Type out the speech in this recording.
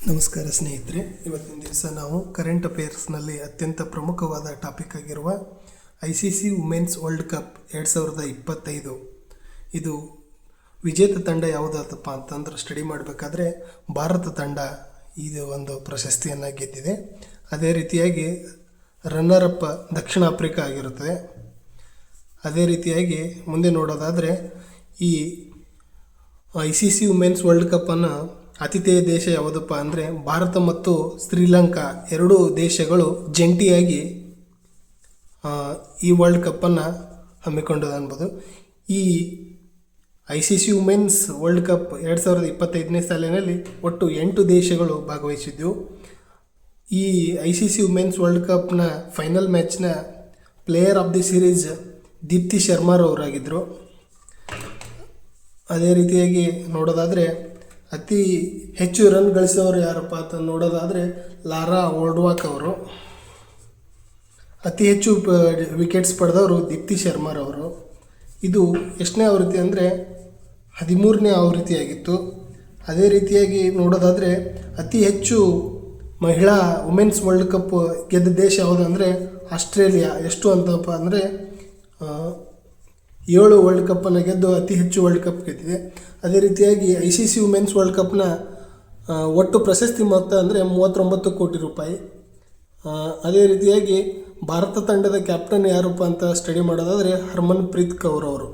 ನಮಸ್ಕಾರ ಸ್ನೇಹಿತರೆ, ಇವತ್ತಿನ ದಿವಸ ನಾವು ಕರೆಂಟ್ ಅಫೇರ್ಸ್ನಲ್ಲಿ ಅತ್ಯಂತ ಪ್ರಮುಖವಾದ ಟಾಪಿಕ್ ಆಗಿರುವ ICC ವುಮೆನ್ಸ್ ವರ್ಲ್ಡ್ ಕಪ್ 2025 ಇದು ವಿಜೇತ ತಂಡ ಯಾವುದಾದಪ್ಪ ಅಂತಂದ್ರೆ ಸ್ಟಡಿ ಮಾಡಬೇಕಾದ್ರೆ ಭಾರತ ತಂಡ ಇದು ಒಂದು ಪ್ರಶಸ್ತಿಯನ್ನು ಗೆದ್ದಿದೆ. ಅದೇ ರೀತಿಯಾಗಿ ರನ್ನರ್ ಅಪ್ ದಕ್ಷಿಣ ಆಫ್ರಿಕಾ ಆಗಿರುತ್ತದೆ. ಅದೇ ರೀತಿಯಾಗಿ ಮುಂದೆ ನೋಡೋದಾದರೆ ಈ ICC ವುಮೆನ್ಸ್ ವರ್ಲ್ಡ್ ಕಪ್ಪನ್ನು ಆತಿಥೇಯ ದೇಶ ಯಾವುದಪ್ಪ ಅಂದರೆ ಭಾರತ ಮತ್ತು ಶ್ರೀಲಂಕಾ ಎರಡೂ ದೇಶಗಳು ಜಂಟಿಯಾಗಿ ಈ ವರ್ಲ್ಡ್ ಕಪ್ಪನ್ನು ಹಮ್ಮಿಕೊಂಡದ್ದು ಅನ್ಬೋದು. ಈ ICC ವುಮೆನ್ಸ್ ವರ್ಲ್ಡ್ ಕಪ್ 2025ನೇ ಸಾಲಿನಲ್ಲಿ ಒಟ್ಟು 8 ದೇಶಗಳು ಭಾಗವಹಿಸಿದ್ದವು. ಈ ICC ವುಮೆನ್ಸ್ ವರ್ಲ್ಡ್ ಕಪ್ನ ಫೈನಲ್ ಮ್ಯಾಚ್ನ player of the series Deepti ಶರ್ಮಾರವರಾಗಿದ್ದರು. ಅದೇ ರೀತಿಯಾಗಿ ನೋಡೋದಾದರೆ ಅತಿ ಹೆಚ್ಚು ರನ್ ಗಳಿಸೋರು ಯಾರಪ್ಪ ಅಂತ ನೋಡೋದಾದರೆ ಲಾರಾ ಓಲ್ಡ್ವಾಕ್ ಅವರು. ಅತಿ ಹೆಚ್ಚು ವಿಕೆಟ್ಸ್ ಪಡೆದವರು ದೀಪ್ತಿ ಶರ್ಮಾರವರು. ಇದು ಎಷ್ಟನೇ ಆವೃತ್ತಿ ಅಂದರೆ 13ನೇ ಆವೃತ್ತಿಯಾಗಿತ್ತು. ಅದೇ ರೀತಿಯಾಗಿ ನೋಡೋದಾದರೆ ಅತಿ ಹೆಚ್ಚು ಮಹಿಳಾ ವುಮೆನ್ಸ್ ವರ್ಲ್ಡ್ ಕಪ್ ಗೆದ್ದ ದೇಶ ಯಾವುದು ಅಂದರೆ ಆಸ್ಟ್ರೇಲಿಯಾ. ಎಷ್ಟು ಅಂತಪ್ಪ ಅಂದರೆ 7 ವರ್ಲ್ಡ್ ಕಪ್ಪನ್ನು ಗೆದ್ದು ಅತಿ ಹೆಚ್ಚು ವರ್ಲ್ಡ್ ಕಪ್ ಗೆದ್ದಿದೆ. ಅದೇ ರೀತಿಯಾಗಿ ICC ವುಮೆನ್ಸ್ ವರ್ಲ್ಡ್ ಕಪ್ನ ಒಟ್ಟು ಪ್ರಶಸ್ತಿ ಮೊತ್ತ ಅಂದರೆ 39 ಕೋಟಿ ರೂಪಾಯಿ. ಅದೇ ರೀತಿಯಾಗಿ ಭಾರತ ತಂಡದ ಕ್ಯಾಪ್ಟನ್ ಯಾರಪ್ಪ ಅಂತ ಸ್ಟಡಿ ಮಾಡೋದಾದರೆ ಹರ್ಮನ್ಪ್ರೀತ್ ಕೌರ್ ಅವರು.